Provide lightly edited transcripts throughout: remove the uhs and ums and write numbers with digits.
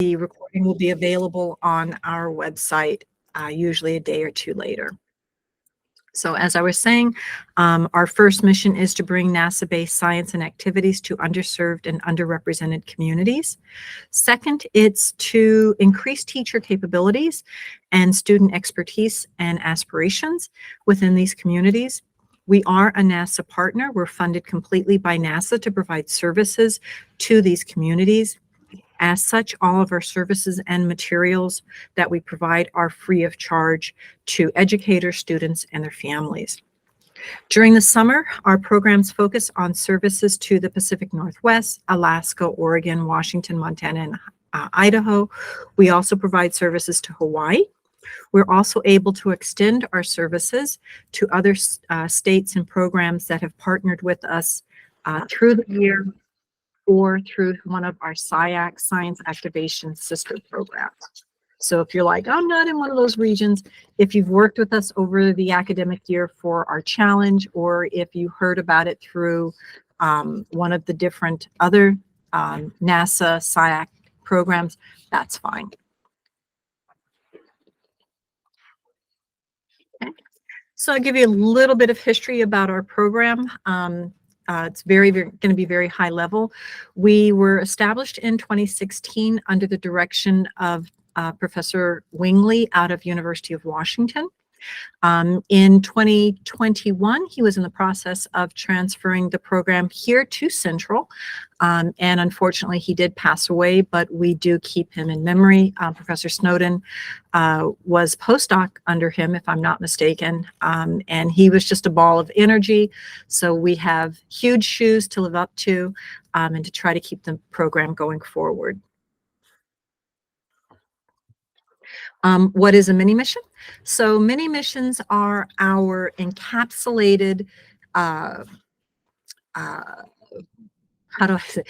The recording will be available on our website, usually a day or two later. So as I was saying, our first mission is to bring NASA-based science and activities to underserved and underrepresented communities. Second, it's to increase teacher capabilities and student expertise and aspirations within these communities. We are a NASA partner. We're funded completely by NASA to provide services to these communities. As such, all of our services and materials that we provide are free of charge to educators, students, and their families. During the summer, our programs focus on services to the Pacific Northwest, Alaska, Oregon, Washington, Montana, and Idaho. We also provide services to Hawaii. We're also able to extend our services to other states and programs that have partnered with us through the year or through one of our SIAC, Science Activation Sister programs. So if you're like, I'm not in one of those regions, if you've worked with us over the academic year for our challenge, or if you heard about it through one of the different other NASA SIAC programs, that's fine. Okay. So I'll give you a little bit of history about our program. It's very going to be very high level. We were established in 2016 under the direction of Professor Wingley out of University of Washington. In 2021, he was in the process of transferring the program here to Central, and unfortunately he did pass away, but we do keep him in memory. Professor Snowden was postdoc under him, if I'm not mistaken, and he was just a ball of energy. So we have huge shoes to live up to and to try to keep the program going forward. What is a mini mission? So mini missions are our encapsulated, how do I say,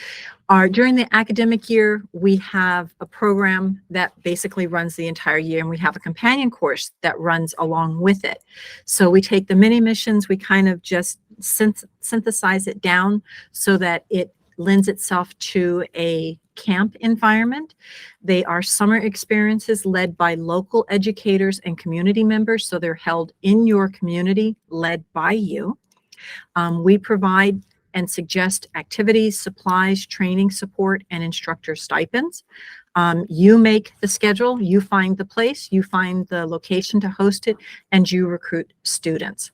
during the academic year, we have a program that basically runs the entire year, and we have a companion course that runs along with it. So we take the mini missions, we kind of just synthesize it down so that it lends itself to a camp environment. They are summer experiences led by local educators and community members, so they're held in your community, led by you. We provide and suggest activities, supplies, training support, and instructor stipends. You make the schedule, you find the place, you find the location to host it, and you recruit students.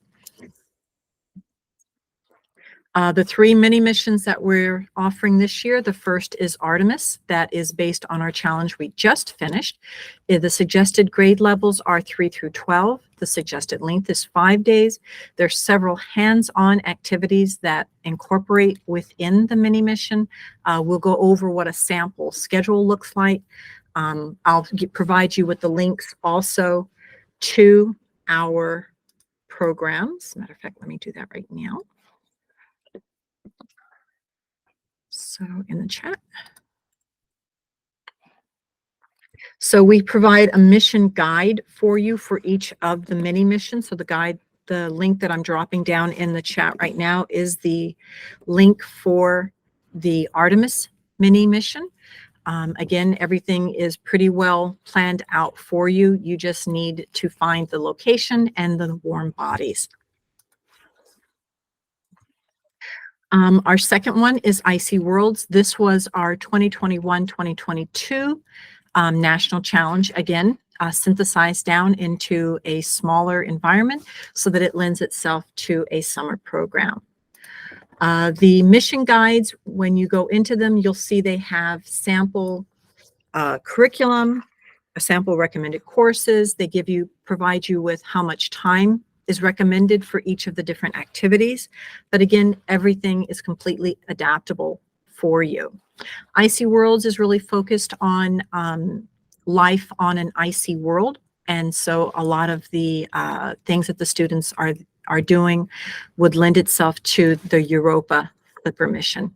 The three mini missions that we're offering this year, the first is Artemis, that is based on our challenge we just finished. The suggested grade levels are 3 through 12. The suggested length is 5 days. There's several hands-on activities that incorporate within the mini mission. We'll go over what a sample schedule looks like. I'll provide you with the links also to our programs. Matter of fact, let me do that right now. So in the chat. So we provide a mission guide for you for each of the mini missions. So the guide, the link that I'm dropping down in the chat right now is the link for the Artemis mini mission. Again, everything is pretty well planned out for you. You just need to find the location and the warm bodies. Our second one is Icy Worlds. This was our 2021-2022 national challenge, again, synthesized down into a smaller environment so that it lends itself to a summer program. The mission guides, when you go into them, you'll see they have sample curriculum, sample recommended courses. They provide you with how much time is recommended for each of the different activities. But again, everything is completely adaptable for you. Icy Worlds is really focused on life on an icy world. And so a lot of the things that the students are doing would lend itself to the Europa Clipper mission.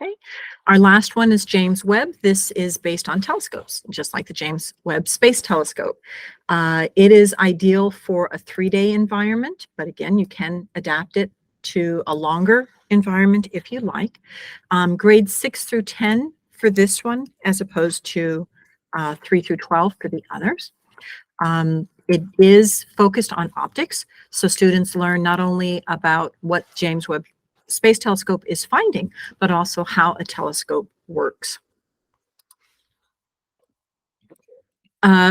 Okay. Our last one is James Webb. This is based on telescopes, just like the James Webb Space Telescope. It is ideal for a 3-day environment, but again, you can adapt it to a longer environment if you like. Grades 6 through 10 for this one, as opposed to 3 through 12 for the others. It is focused on optics, so students learn not only about what James Webb Space Telescope is finding, but also how a telescope works.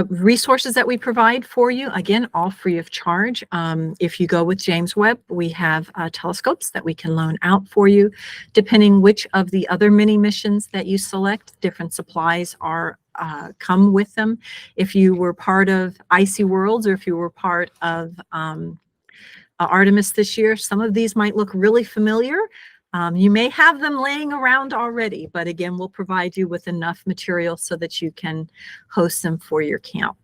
Resources that we provide for you, again, all free of charge. If you go with James Webb, we have telescopes that we can loan out for you. Depending which of the other mini missions that you select, different supplies are come with them. If you were part of Icy Worlds, or if you were part of Artemis this year, some of these might look really familiar. You may have them laying around already, but again, we'll provide you with enough material so that you can host them for your camp.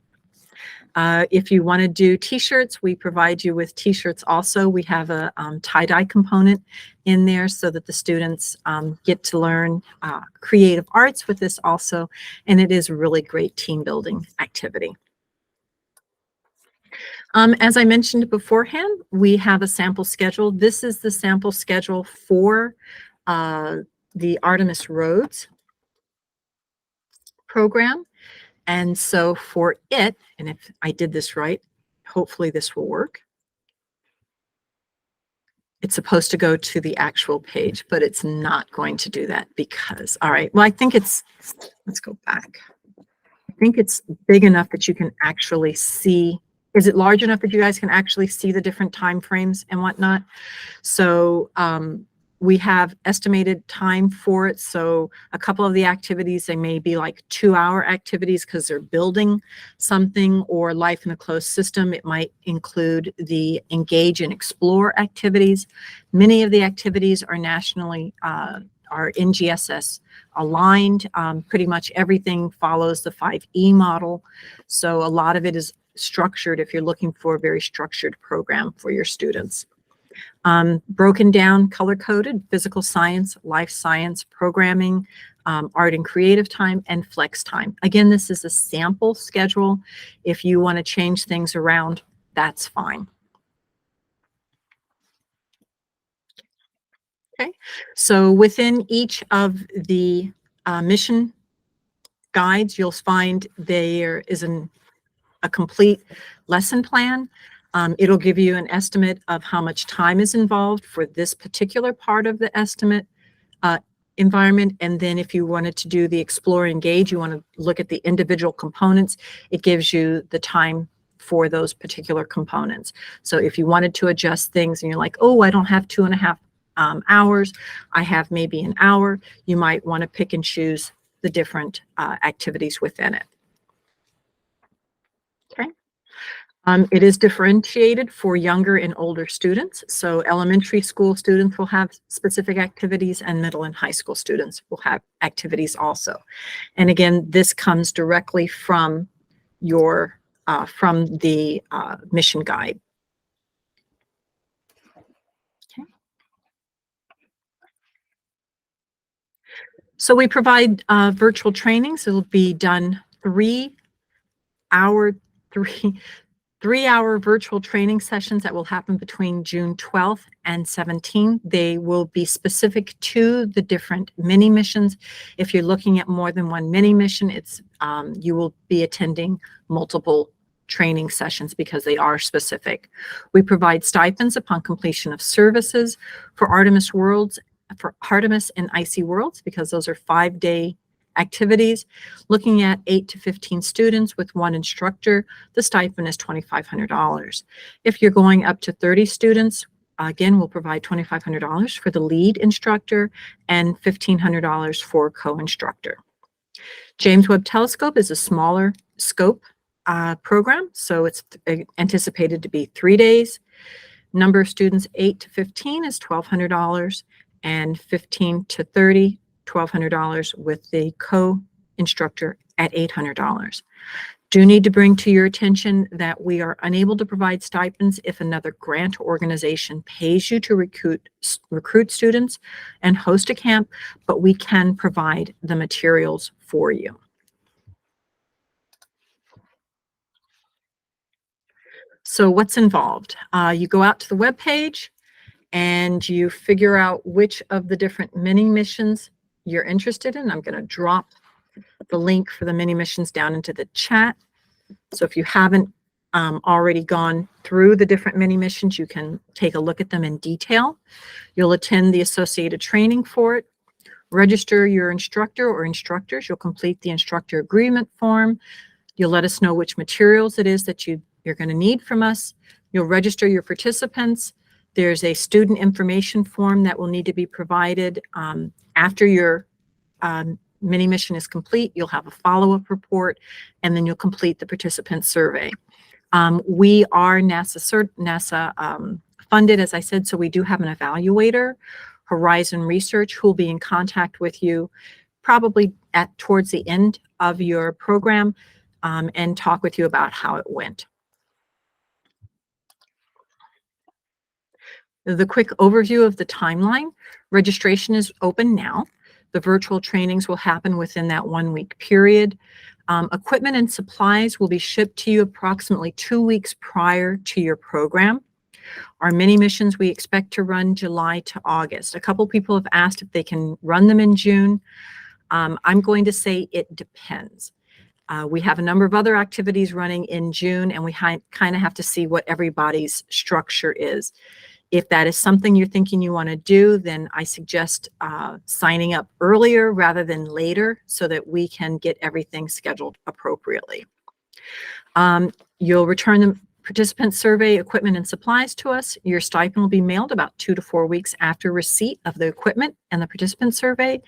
If you want to do t-shirts, we provide you with t-shirts also. We have a tie-dye component in there so that the students get to learn creative arts with this also, and it is a really great team building activity. As I mentioned beforehand, we have a sample schedule. This is the sample schedule for the Artemis Rhodes program. And so for it, and if I did this right, hopefully this will work. It's supposed to go to the actual page, but it's not going to do that because, all right, well, I think it's, let's go back. I think it's big enough that you can actually see. Is it large enough that you guys can actually see the different time frames and whatnot? So we have estimated time for it. So a couple of the activities, they may be like 2-hour activities because they're building something, or life in a closed system. It might include the engage and explore activities. Many of the activities are nationally, are NGSS aligned. Pretty much everything follows the 5E model. So a lot of it is structured if you're looking for a very structured program for your students. Broken down, color-coded, physical science, life science, programming, art and creative time, and flex time. Again, this is a sample schedule. If you want to change things around, that's fine. Okay, so within each of the mission guides, you'll find there is a complete lesson plan. It'll give you an estimate of how much time is involved for this particular part of the estimate environment. And then if you wanted to do the explore engage, you want to look at the individual components, it gives you the time for those particular components. So if you wanted to adjust things and you're like, oh, I don't have 2.5 hours, I have maybe an hour, you might want to pick and choose the different activities within it. Okay. It is differentiated for younger and older students. So elementary school students will have specific activities, and middle and high school students will have activities also. And again, this comes directly from your from the mission guide. Okay. So we provide virtual trainings. It'll be done 3-hour virtual training sessions that will happen between June 12th and 17th. They will be specific to the different mini missions. If you're looking at more than one mini mission, it's you will be attending multiple training sessions because they are specific. We provide stipends upon completion of services for Artemis Worlds, for Artemis and Icy Worlds, because those are 5-day activities. Looking at 8 to 15 students with one instructor, the stipend is $2,500. If you're going up to 30 students, again, we'll provide $2,500 for the lead instructor and $1,500 for co-instructor. James Webb Telescope is a smaller scope program, so it's anticipated to be 3 days. Number of students 8 to 15 is $1,200, and 15 to 30, $1,200, with the co-instructor at $800. Do need to bring to your attention that we are unable to provide stipends if another grant organization pays you to recruit students and host a camp, but we can provide the materials for you. So what's involved? You go out to the web page, and you figure out which of the different mini missions you're interested in. I'm going to drop the link for the mini missions down into the chat. So if you haven't already gone through the different mini missions, you can take a look at them in detail. You'll attend the associated training for it, register your instructor or instructors. You'll complete the instructor agreement form. You'll let us know which materials it is that you're going to need from us. You'll register your participants. There's a student information form that will need to be provided after your mini mission is complete. You'll have a follow-up report, and then you'll complete the participant survey. We are NASA funded, as I said, so we do have an evaluator, Horizon Research, who will be in contact with you probably towards the end of your program and talk with you about how it went. The quick overview of the timeline: registration is open now. The virtual trainings will happen within that 1-week period. Equipment and supplies will be shipped to you approximately 2 weeks prior to your program. Our mini missions we expect to run July to August. A couple people have asked if they can run them in June. I'm going to say it depends. We have a number of other activities running in June, and we kind of have to see what everybody's structure is. If that is something you're thinking you want to do, then I suggest signing up earlier rather than later so that we can get everything scheduled appropriately. You'll return the participant survey, equipment, and supplies to us. Your stipend will be mailed about 2 to 4 weeks after receipt of the equipment and the participant survey.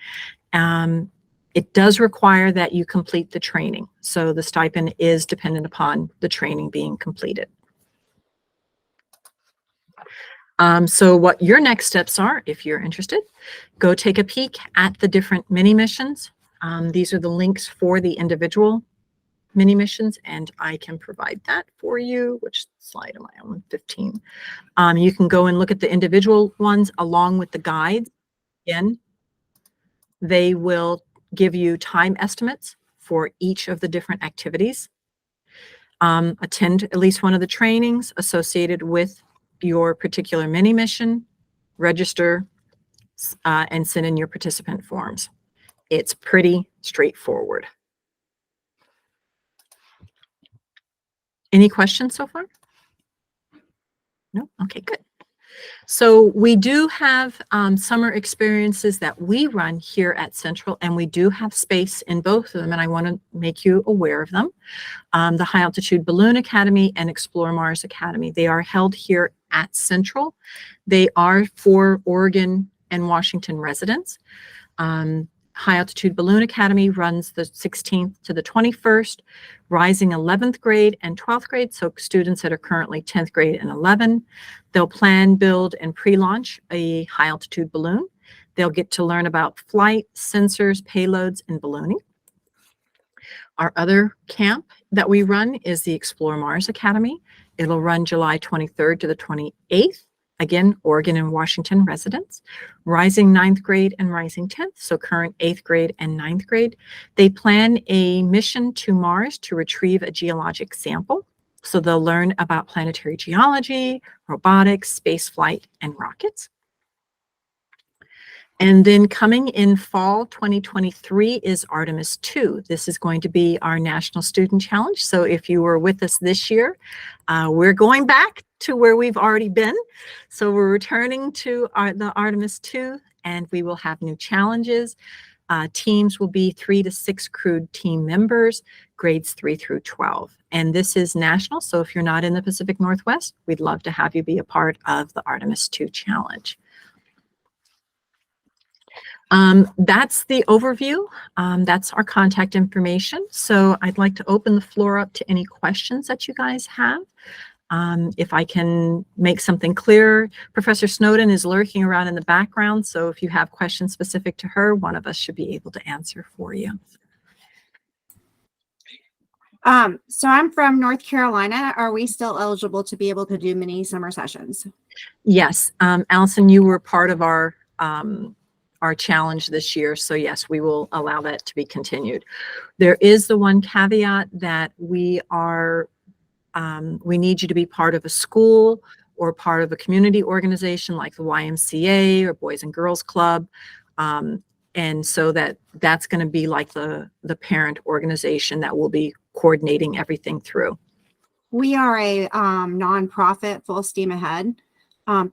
It does require that you complete the training, so the stipend is dependent upon the training being completed. So what your next steps are, if you're interested, go take a peek at the different mini missions. These are the links for the individual mini missions, and I can provide that for you. Which slide am I on? 15. You can go and look at the individual ones along with the guides. Again, they will give you time estimates for each of the different activities. Attend at least one of the trainings associated with your particular mini mission, register, and send in your participant forms. It's pretty straightforward. Any questions so far? No? Okay, good. So we do have summer experiences that we run here at Central, and we do have space in both of them, and I want to make you aware of them. The High Altitude Balloon Academy and Explore Mars Academy. They are held here at Central. They are for Oregon and Washington residents. High Altitude Balloon Academy runs the 16th to the 21st, rising 11th grade and 12th grade, so students that are currently 10th grade and 11. They'll plan, build, and pre-launch a high-altitude balloon. They'll get to learn about flight, sensors, payloads, and ballooning. Our other camp that we run is the Explore Mars Academy. It'll run July 23rd to the 28th. Again, Oregon and Washington residents, rising 9th grade and rising 10th, so current 8th grade and 9th grade. They plan a mission to Mars to retrieve a geologic sample. So they'll learn about planetary geology, robotics, space flight, and rockets. And then coming in fall 2023 is Artemis 2. This is going to be our National Student Challenge. So if you were with us this year, we're going back to where we've already been. So we're returning to the Artemis 2, and we will have new challenges. Teams will be 3 to 6 crewed team members, grades 3 through 12. And this is national, so if you're not in the Pacific Northwest, we'd love to have you be a part of the Artemis 2 challenge. That's the overview. That's our contact information. So I'd like to open the floor up to any questions that you guys have. If I can make something clear, Professor Snowden is lurking around in the background, so if you have questions specific to her, one of us should be able to answer for you. So I'm from North Carolina. Are we still eligible to be able to do mini summer sessions? Yes, Allison, you were part of our challenge this year, so yes, we will allow that to be continued. There is the one caveat that we need you to be part of a school or part of a community organization like the YMCA or Boys and Girls Club. And so that's going to be like the parent organization that will be coordinating everything through. We are a nonprofit, full steam ahead.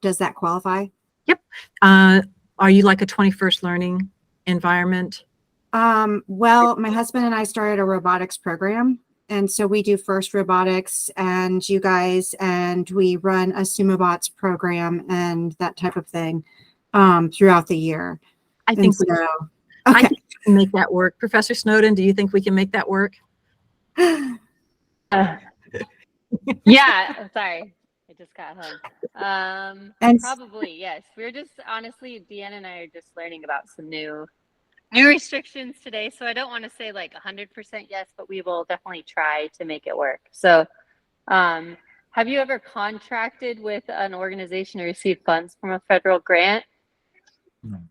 Does that qualify? Yep. Are you like a 21st learning environment? Well, my husband and I started a robotics program. And so we do FIRST Robotics and you guys, and we run a SumoBots program and that type of thing throughout the year. I think so, I okay. think we can make that work. Professor Snowden, do you think we can make that work? Yeah, sorry. I just got home. And Probably, yes. We're just honestly, Deanna and I are just learning about some new restrictions today. So I don't want to say like 100% yes, but we will definitely try to make it work. So have you ever contracted with an organization or received funds from a federal grant?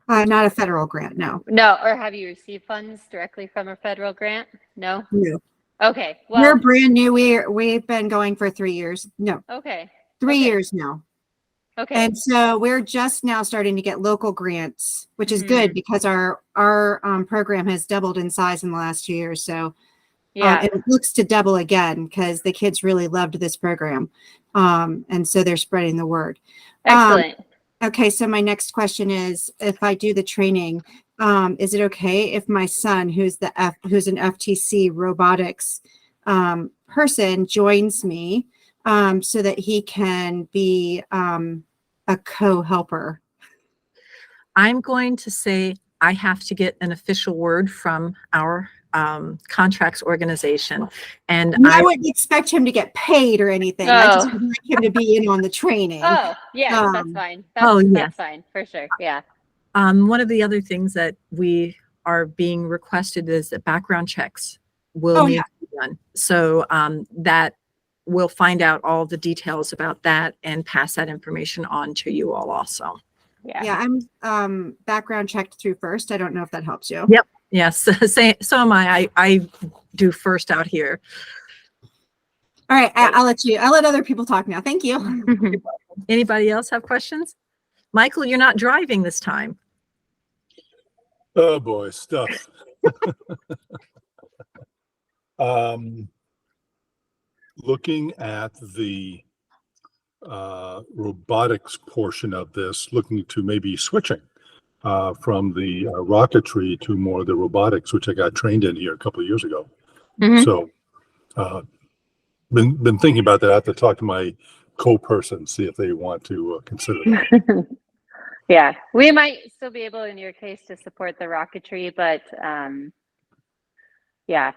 not a federal grant, no. No, or have you received funds directly from a federal grant? No? No. Okay. Well, We're brand new. We've been going for 3 years. No. okay. 3 Okay. years now. Okay. And so we're just now starting to get local grants, which is Mhm. good because our program has doubled in size in the last 2 years. So Yeah. it looks to double again because the kids really loved this program. And so they're spreading the word. Excellent. Okay, so my next question is, if I do the training, is it okay if my son, who's an FTC robotics person, joins me so that he can be a co-helper? I'm going to say I have to get an official word from our contracts organization. And I wouldn't expect him to get paid or anything. I just would like him to be in on the training. Oh, yeah, that's fine. That's yes. fine for sure. Yeah. One of the other things that we are being requested is that background checks will need to be done. So that we'll find out all the details about that and pass that information on to you all also. Yeah. I'm background checked through FIRST. I don't know if that helps you. Yep. Yes. So am I. I do FIRST out here. All right. I'll let other people talk now. Thank you. Anybody else have questions? Michael, you're not driving this time. Oh boy, stuff. Looking at the robotics portion of this, looking to maybe switching from the rocketry to more of the robotics, which I got trained in here a couple of years ago. Mhm. So been thinking about that. I have to talk to my co-person, see if they want to consider that. Yeah, we might still be able, in your case, to support the rocketry, but yeah,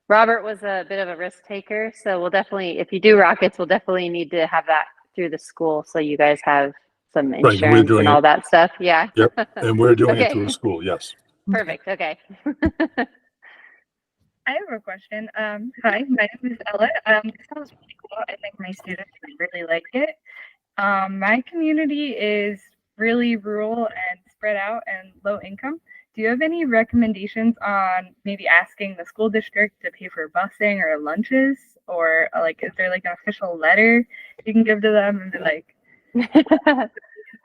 Robert was a bit of a risk taker, so we'll definitely, if you do rockets, we'll definitely need to have that through the school, so you guys have some Right, and we're insurance doing and all it- that stuff. Yeah. Yep, and we're doing it Okay. through a school. Yes. Perfect. Okay. I have a question. Hi, my name is Ella. This sounds really cool. I think my students would really like it. My community is really rural and spread out and low income. Do you have any recommendations on maybe asking the school district to pay for busing or lunches? Or like, is there like an official letter you can give to them and be like,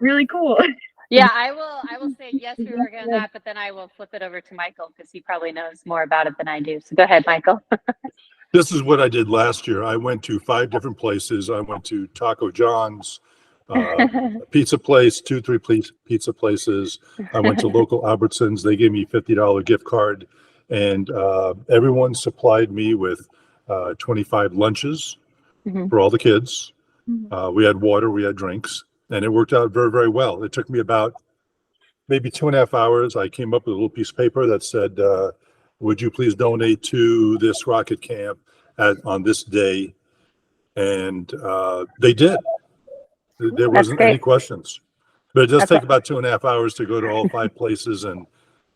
really cool? Yeah, I will say yes, we were on that, but then I will flip it over to Michael because he probably knows more about it than I do. So go ahead, Michael. This is what I did last year. I went to 5 different places. I went to Taco John's, pizza place, 2-3 pizza places. I went to local Albertsons. They gave me a $50 gift card, and everyone supplied me with 25 lunches Mhm. for all the kids. We had water, we had drinks, and it worked out very, very well. It took me about maybe 2.5 hours. I came up with a little piece of paper that said, would you please donate to this rocket camp on this day? And they did. There wasn't any great. questions. But it does That's take about 2.5 hours to go to all 5 places. And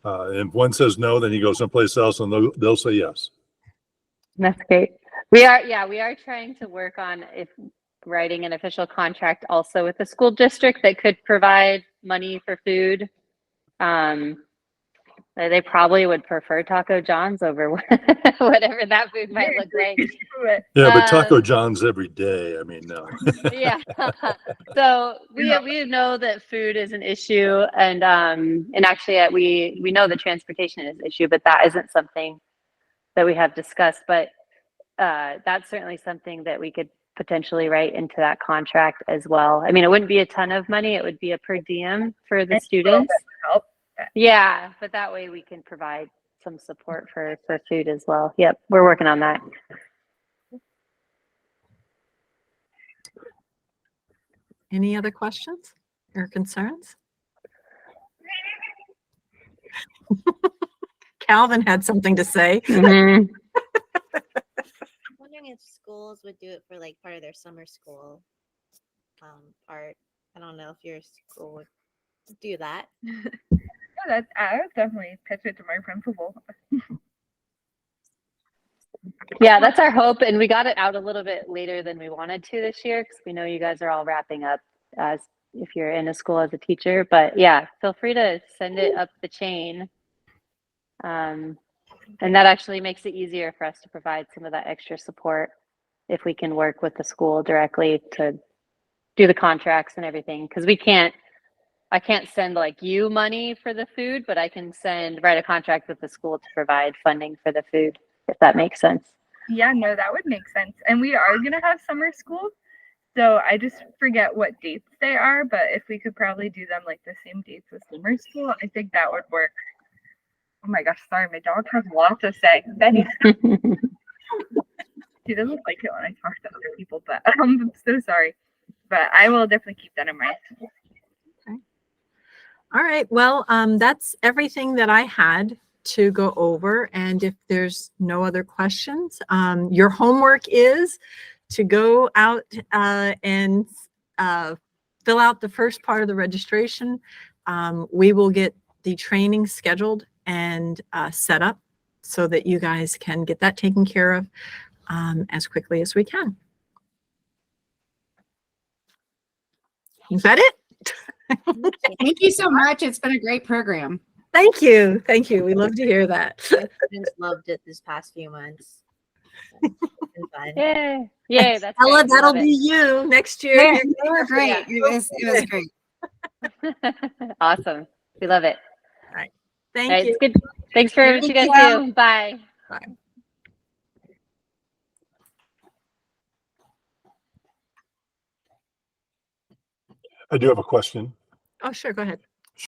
if one says no, then you go someplace else and they'll say yes. That's great. We are trying to work on writing an official contract also with the school district that could provide money for food. They probably would prefer Taco John's over whatever that food might look like. But Yeah, but Taco Um, John's every day. I mean, no. Yeah. So we know that food is an issue, and actually we know that transportation is an issue, but that isn't something that we have discussed. But that's certainly something that we could potentially write into that contract as well. I mean, it wouldn't be a ton of money; it would be a per diem for the And students. help. Yeah, but that way we can provide some support for food as well. Yep, we're working on that. Any other questions or concerns? Calvin had something to say. Mhm. I'm wondering if schools would do it for like part of their summer school part. I don't know if your school would do that. Yeah, I would definitely pitch it to my principal. Yeah, that's our hope, and we got it out a little bit later than we wanted to this year because we know you guys are all wrapping up as if you're in a school as a teacher. But yeah, feel free to send it up the chain, and that actually makes it easier for us to provide some of that extra support if we can work with the school directly to do the contracts and everything. Because I can't send like you money for the food, but I can write a contract with the school to provide funding for the food, if that makes sense. Yeah, no, that would make sense. And we are gonna have summer school, so I just forget what dates they are. But if we could probably do them like the same dates as summer school, I think that would work. Oh my gosh, sorry, my dog has a lot to say. Benny, she doesn't like it when I talk to other people, but I'm so sorry. But I will definitely keep that in mind. All right, well, that's everything that I had to go over. And if there's no other questions, your homework is to go out and fill out the first part of the registration. We will get the training scheduled and set up so that you guys can get that taken care of as quickly as we can. Is that it? Thank you so much. It's been a great program. Thank you. Thank you. We love to hear that. My students loved it this past few months. So, it's been fun. Yay. Yay, that's Ella, great. We that'll love be you next year. Yeah, You're they were great. Yeah. It was great. it. Awesome. We love it. Thank All right, you. it's good. Thanks for what you guys do. Bye. I do have a question. Oh, sure. Go ahead.